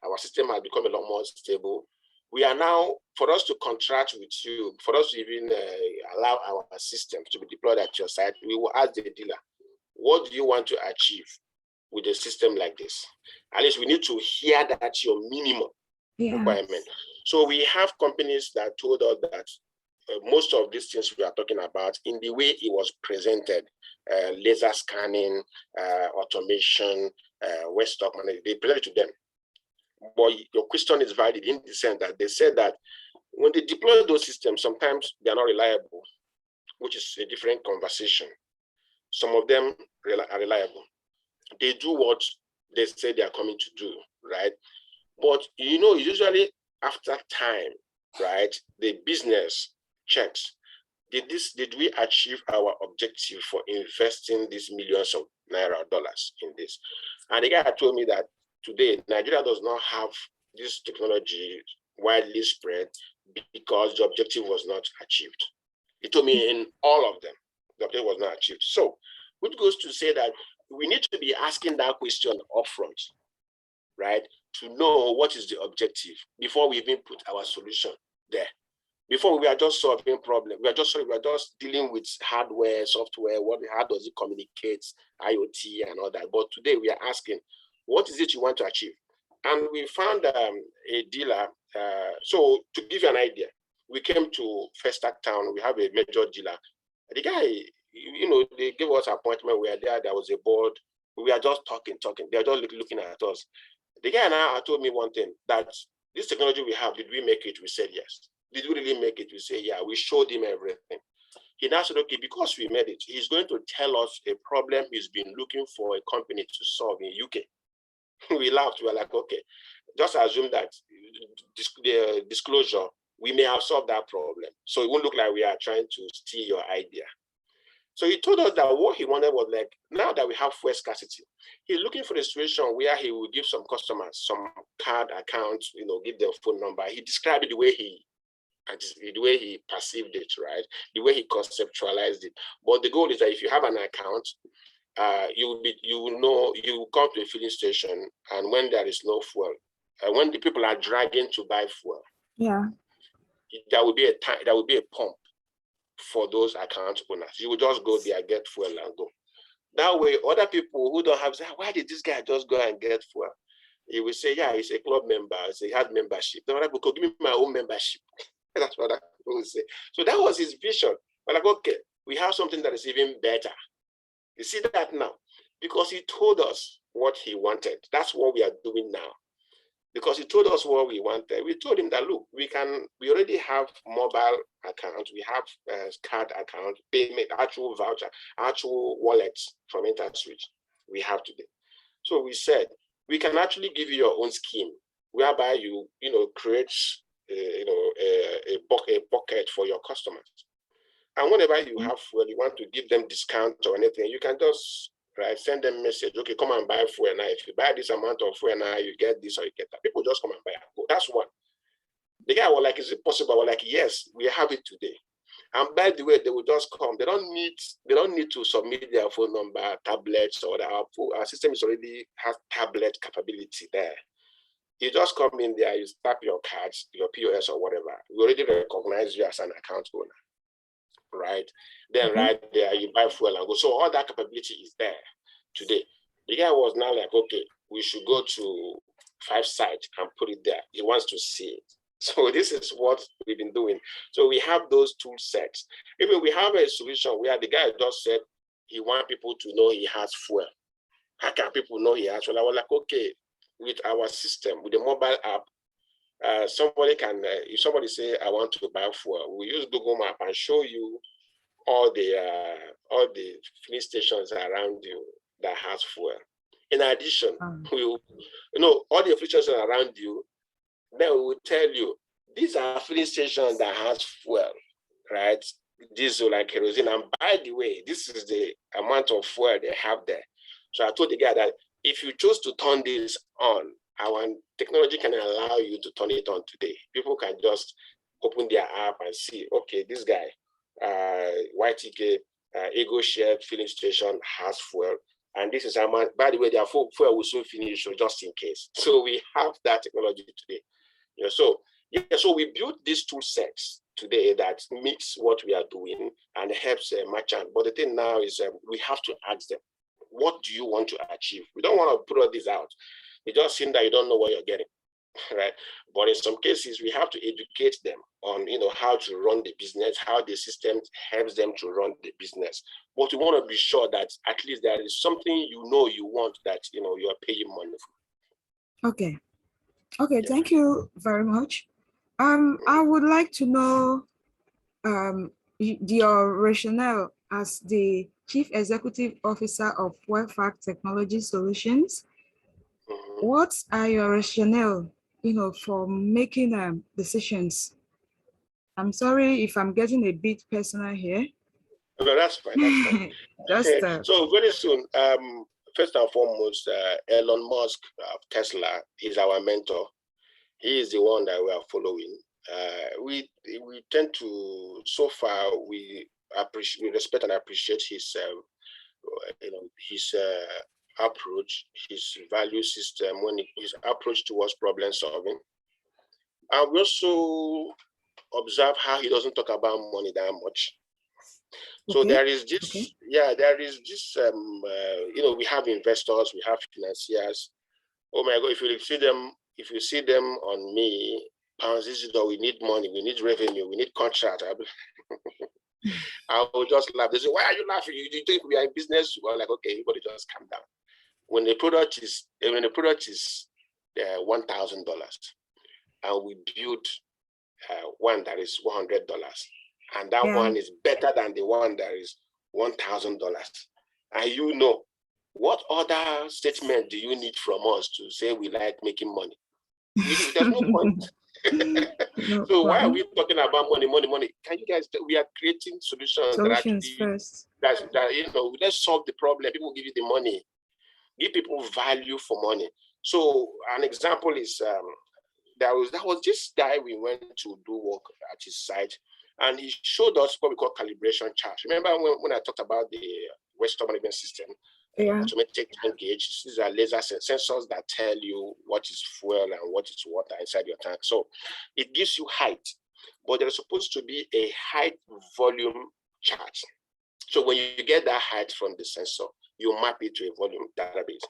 Our system has become a lot more stable. We are now, for us to contract with you, for us to even allow our systems to be deployed at your site, we will ask the dealer, what do you want to achieve with a system like this? At least we need to hear that that's your minimum requirement. So we have companies that told us that most of these things we are talking about, in the way it was presented, laser scanning, automation, WetStock Management, they presented to them. But your question is valid in the sense that they said that when they deploy those systems, sometimes they are not reliable, which is a different conversation. Some of them are reliable. They do what they say they are coming to do, right? But usually after time, right, the business checks, did we achieve our objective for investing these millions of naira dollars in this? And the guy told me that today Nigeria does not have this technology widely spread because the objective was not achieved. He told me in all of them, the objective was not achieved. So, which goes to say that we need to be asking that question upfront, right? To know what is the objective before we even put our solution there. Before we are just solving problems, we are just dealing with hardware, software, how does it communicate, IoT and all that. But today we are asking, what is it you want to achieve? And we found a dealer. So to give you an idea, we came to FuelFACT town. We have a major dealer. The guy, they gave us an appointment. We were there. There was a board. We are just talking. They are just looking at us. The guy now told me one thing, that this technology we have, did we make it? We said yes. Did we really make it? We say yeah. We showed him everything. He now said, okay, because we made it, he's going to tell us a problem he's been looking for a company to solve in UK. We laughed. We were like, okay, just assume that the disclosure, we may have solved that problem. So it won't look like we are trying to steal your idea. So he told us that what he wanted was like, now that we have fuel scarcity, he's looking for a situation where he will give some customers some card accounts, give them phone number. He described it the way he perceived it, right? The way he conceptualized it. But the goal is that if you have an account, you will come to a filling station, and when there is no fuel, when the people are dragging to buy fuel, there will be a pump for those account owners. You will just go there, get fuel and go. That way, other people who don't have, say, why did this guy just go and get fuel? He will say, yeah, he's a club member, he has membership. Then other people, give me my own membership. That's what I will say. So that was his vision. But like, okay, we have something that is even better. You see that now? Because he told us what he wanted. That's what we are doing now. Because he told us what we wanted. We told him that, look, we already have mobile accounts, we have card account, payment, actual voucher, actual wallets from InterSwitch we have today. So we said, we can actually give you your own scheme whereby you create a bucket for your customers. And whenever you have fuel, you want to give them discount or anything, you can just send them a message, okay, come and buy fuel now. If you buy this amount of fuel now, you get this or you get that. People just come and buy it. That's one. The guy was like, is it possible? I was like, yes, we have it today. And by the way, they will just come. They don't need to submit their phone number, tablets, or our system is already has tablet capability there. You just come in there, you tap your cards, your POS or whatever. We already recognize you as an account owner. Right? Then right there, you buy fuel and go. So all that capability is there today. The guy was now like, okay, we should go to 5 sites and put it there. He wants to see it. So this is what we've been doing. So we have those tool sets. Even we have a solution where the guy just said he wants people to know he has fuel. How can people know he has fuel? I was like, okay, with our system, with the mobile app, somebody can, if somebody say, I want to buy fuel, we use Google Map and show you all the filling stations around you that has fuel. In addition, all the officials around you, they will tell you, these are filling stations that has fuel, right? Diesel like kerosene. And by the way, this is the amount of fuel they have there. So I told the guy that if you choose to turn this on, our technology can allow you to turn it on today. People can just open their app and see, okay, this guy, YTK, Ego Share filling station has fuel. And this is how much, by the way, their fuel will soon finish, so just in case. So we have that technology today. So we built these tool sets today that meets what we are doing and helps merchant. But the thing now is we have to ask them, what do you want to achieve? We don't want to put all this out. It just seems that you don't know what you're getting, right? But in some cases, we have to educate them on, how to run the business, how the system helps them to run the business. But we want to be sure that at least there is something you want that, you are paying money for. Okay. Okay, thank you very much. I would like to know your rationale as the Chief Executive Officer of FuelFACT Technology Solutions. What are your rationale, for making decisions? I'm sorry if I'm getting a bit personal here. No, that's fine. That's fine. So very soon, first and foremost, Elon Musk of Tesla is our mentor. He is the one that we are following. We tend to, so far, we respect and appreciate his, his approach, his value system, his approach towards problem solving. And we also observe how he doesn't talk about money that much. So there is this, there is this, we have investors, we have financiers. Oh my God, if you see them on me, pounds, we need money, we need revenue, we need contract. I will just laugh. They say, why are you laughing? You think we are in business? Well, like, okay, everybody just calm down. When the product is $1,000 and we build one that is $100, and that one is better than the one that is $1,000, and what other statement do you need from us to say we like making money? There's no point. So why are we talking about money? Can you guys, we are creating solutions that actually first. That let's solve the problem. People give you the money. Give people value for money. So an example is there was this guy we went to do work at his site, and he showed us what we call calibration charts. Remember when I talked about the WetStock Management system? Automatic tank gauge. These are laser sensors that tell you what is fuel and what is water inside your tank. So it gives you height, but there's supposed to be a height volume chart. So when you get that height from the sensor, you map it to a volume database.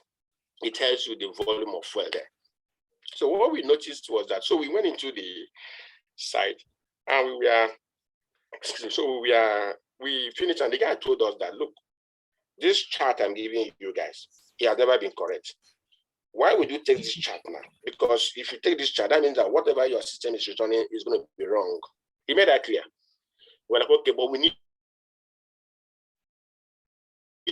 It tells you the volume of fuel there. So what we noticed was that, so we went into the site and we finished, and the guy told us that, look, this chart I'm giving you guys, it has never been correct. Why would you take this chart now? Because if you take this chart, that means that whatever your system is returning is going to be wrong. He made that clear. We're like, okay, but we need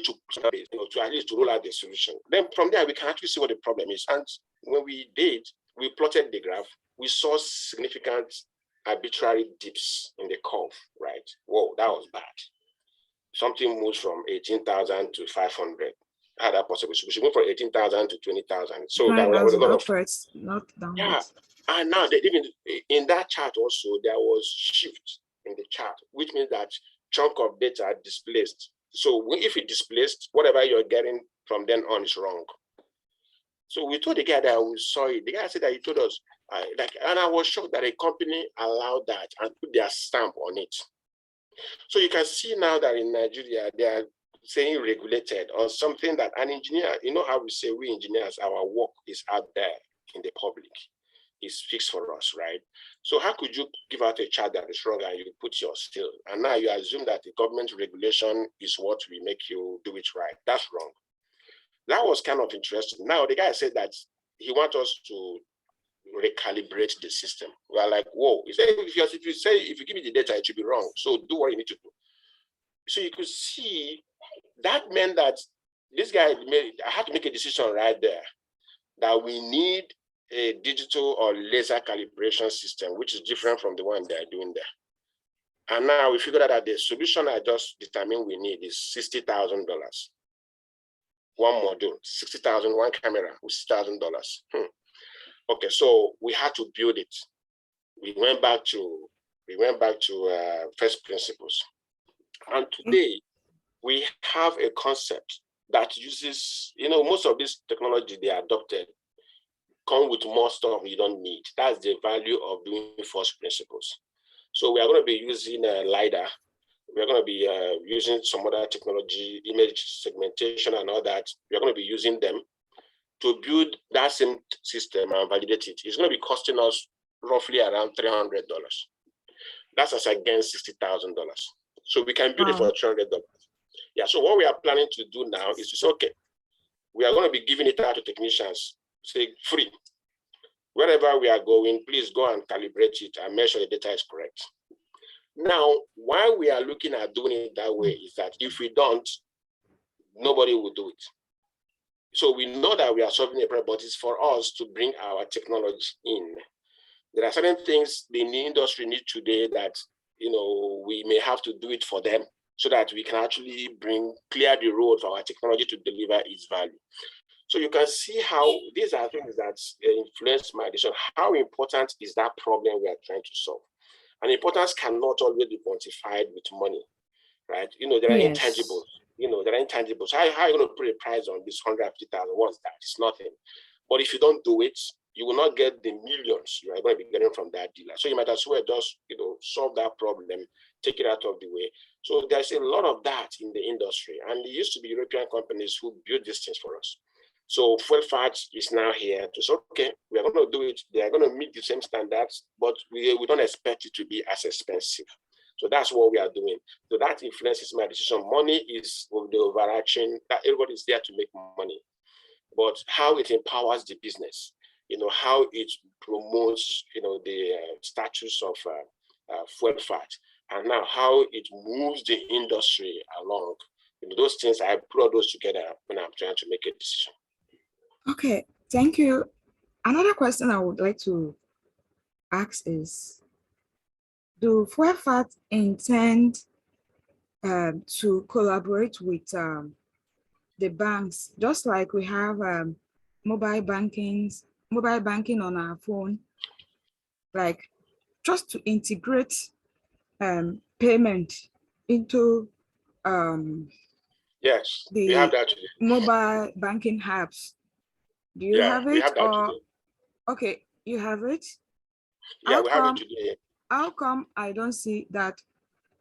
to at least to roll out the solution. Then from there, we can actually see what the problem is. And when we plotted the graph, we saw significant arbitrary dips in the curve, right? Whoa, that was bad. Something moves from 18,000 to 500. How that possible? So we should move from 18,000 to 20,000. So that was a lot of upwards, not downwards. Yeah, and now even in that chart also there was shift in the chart, which means that chunk of data are displaced. So if it displaced, whatever you're getting from then on is wrong. So we told the guy that we saw it. The guy said that he told us, and I was shocked that a company allowed that and put their stamp on it. So you can see now that in Nigeria, they are saying regulated on something that an engineer, how we say we engineers, our work is out there in the public. It's fixed for us, right? So how could you give out a chart that is wrong and you put your still? And now you assume that the government regulation is what will make you do it right. That's wrong. That was kind of interesting. Now the guy said that he wants us to recalibrate the system. We are like, whoa. He said, if you give me the data, it should be wrong. So do what you need to do. So you could see that meant that this guy I had to make a decision right there that we need a digital or laser calibration system, which is different from the one they're doing there. And now we figured out that the solution I just determined we need is $60,000. One module, 60,000, one camera with $60,000. Okay, so we had to build it. We went back to first principles. And today we have a concept that uses, most of this technology they adopted come with more stuff you don't need. That's the value of doing first principles. So we are going to be using LiDAR. We're going to be using some other technology, image segmentation and all that. We're going to be using them to build that same system and validate it. It's going to be costing us roughly around $300. That's as against $60,000. So we can build it for $300. Yeah, so what we are planning to do now is to say, okay, we are going to be giving it out to technicians, say free. Wherever we are going, please go and calibrate it and make sure the data is correct. Now, why we are looking at doing it that way is that if we don't, nobody will do it. So we know that we are solving a problem, but it's for us to bring our technology in. There are certain things the industry needs today that, we may have to do it for them so that we can actually clear the road for our technology to deliver its value. So you can see how these are things that influence my decision. How important is that problem we are trying to solve? And importance cannot always be quantified with money, right? There are intangibles. There are intangibles. How are you going to put a price on this 150,000? What's that? It's nothing. But if you don't do it, you will not get the millions you are going to be getting from that dealer. So you might as well just, solve that problem, take it out of the way. So there's a lot of that in the industry. And it used to be European companies who built these things for us. So FuelFACT is now here to say, okay, we are going to do it. They are going to meet the same standards, but we don't expect it to be as expensive. So that's what we are doing. So that influences my decision. Money is the overarching, that everybody is there to make money. But how it empowers the business, how it promotes, the status of FuelFACT, and now how it moves the industry along. Those things, I put all those together when I'm trying to make a decision. Okay, thank you. Another question I would like to ask is, do FuelFACT intend to collaborate with the banks, just like we have mobile banking on our phone, like just to integrate payment into yes, the we have that today. Mobile banking apps? Do you have it? We have that today. Okay, you have it? Yeah, we have it today. How come I don't see that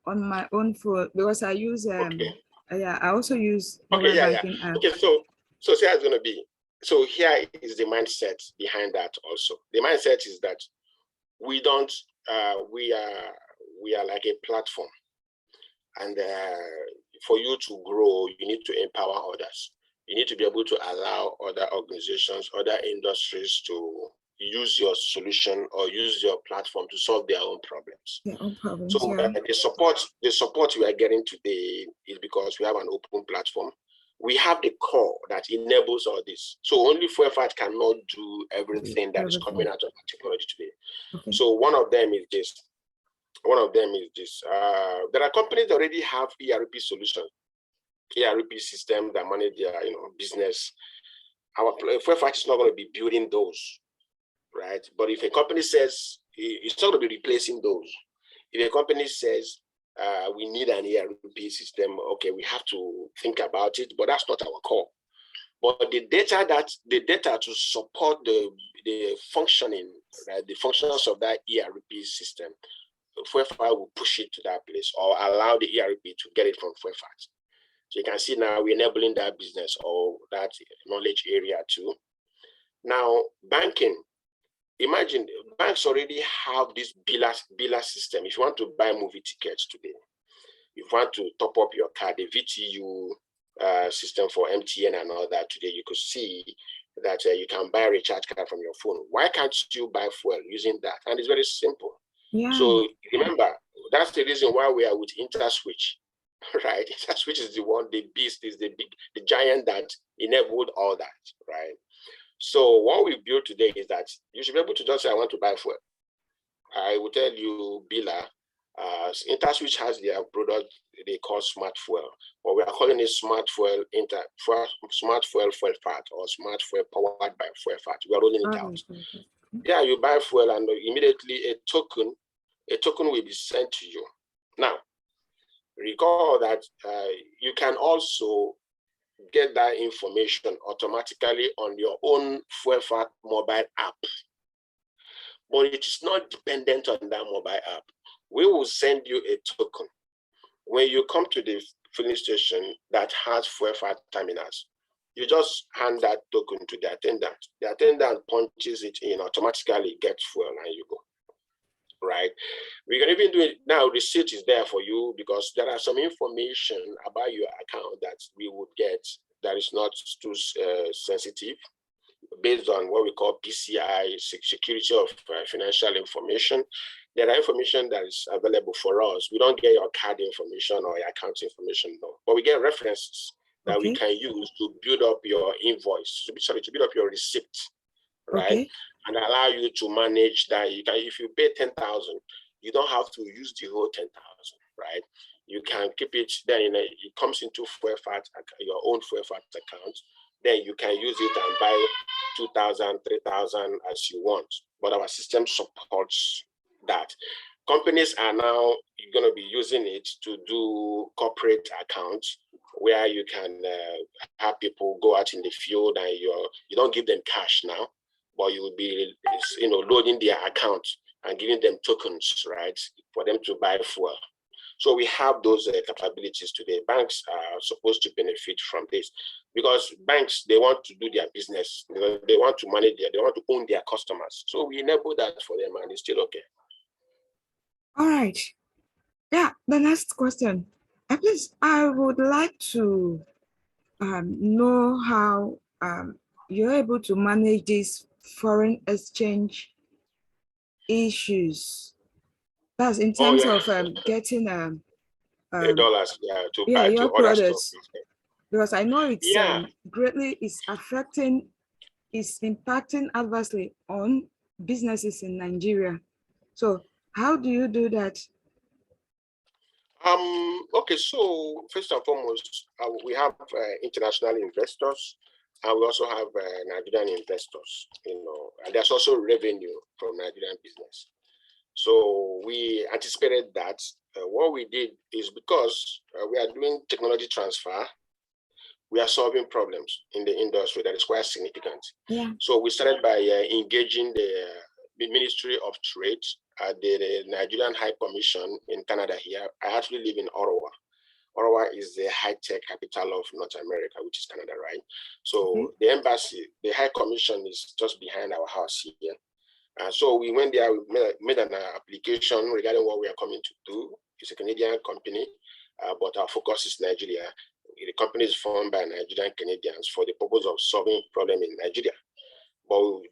on my own phone? Because I use I also use mobile banking app. Okay, so see how it's going to be. So here is the mindset behind that also. The mindset is that we don't, we are like a platform. And for you to grow, you need to empower others. You need to be able to allow other organizations, other industries to use your solution or use your platform to solve their own problems. So the support we are getting today is because we have an open platform. We have the core that enables all this. So only FuelFACT cannot do everything that is coming out of technology today. Okay. So one of them is this. There are companies that already have ERP solutions, ERP systems that manage their business. Our FuelFACT is not going to be building those, right? But if a company says it's not going to be replacing those, if a company says we need an ERP system, okay, we have to think about it, but that's not our core. But the data to support the functioning, right, the functions of that ERP system, FuelFACT will push it to that place or allow the ERP to get it from FuelFACT. So you can see now we're enabling that business or that knowledge area too. Now, banking, imagine banks already have this biller system. If you want to buy movie tickets today, if you want to top up your card, the VTU system for MTN and all that today, you could see that you can buy a recharge card from your phone. Why can't you buy fuel using that? And it's very simple. Yeah. So remember, that's the reason why we are with InterSwitch. right? That's which is the one, the beast is the giant that enabled all that, right? So what we built today is that you should be able to just say, I want to buy fuel. I will tell you, Billa, InterSwitch has their product they call Smart Fuel, but we are calling it Smart Fuel Smart Fuel FuelFACT, or Smart Fuel powered by FuelFACT. We are rolling it out. Yeah, you buy fuel and immediately a token will be sent to you. Now, recall that you can also get that information automatically on your own FuelFACT mobile app, but it is not dependent on that mobile app. We will send you a token when you come to the filling station that has FuelFACT terminals. You just hand that token to the attendant. The attendant punches it in, automatically gets fuel, and you go. Right? We can even do it now. Receipt is there for you because there are some information about your account that we would get that is not too sensitive, based on what we call PCI, security of financial information. There are information that is available for us. We don't get your card information or your account information, no, but we get references that we can use to build up your invoice, to build up your receipt, right? And allow you to manage that. You can, if you pay 10,000, you don't have to use the whole 10,000, right? You can keep it, then it comes into FuelFACT, your own FuelFACT account. Then you can use it and buy 2,000, 3,000 as you want. But our system supports that. Companies are now going to be using it to do corporate accounts where you can have people go out in the field and you don't give them cash now, but you will be loading their account and giving them tokens, right, for them to buy fuel. So we have those capabilities today. Banks are supposed to benefit from this because banks, they want to do their business. They want to manage they want to own their customers. So we enable that for them, and it's still okay. All right. Yeah, the next question. Please, I would like to know how you're able to manage these foreign exchange issues. That's in terms of getting dollars, to buy your to other products. stuff. Because I know it's greatly is impacting adversely on businesses in Nigeria. So how do you do that? Okay, so first and foremost, we have international investors, and we also have Nigerian investors, and there's also revenue from Nigerian business. So we anticipated that. What we did is, because we are doing technology transfer, we are solving problems in the industry that is quite significant. Yeah. So we started by engaging the Ministry of Trade at the Nigerian High Commission in Canada here. I actually live in Ottawa. Ottawa is the high-tech capital of North America, which is Canada, right? So the embassy, the High Commission is just behind our house here. So we went there, we made an application regarding what we are coming to do. It's a Canadian company, but our focus is Nigeria. The company is formed by Nigerian Canadians for the purpose of solving problem in Nigeria. But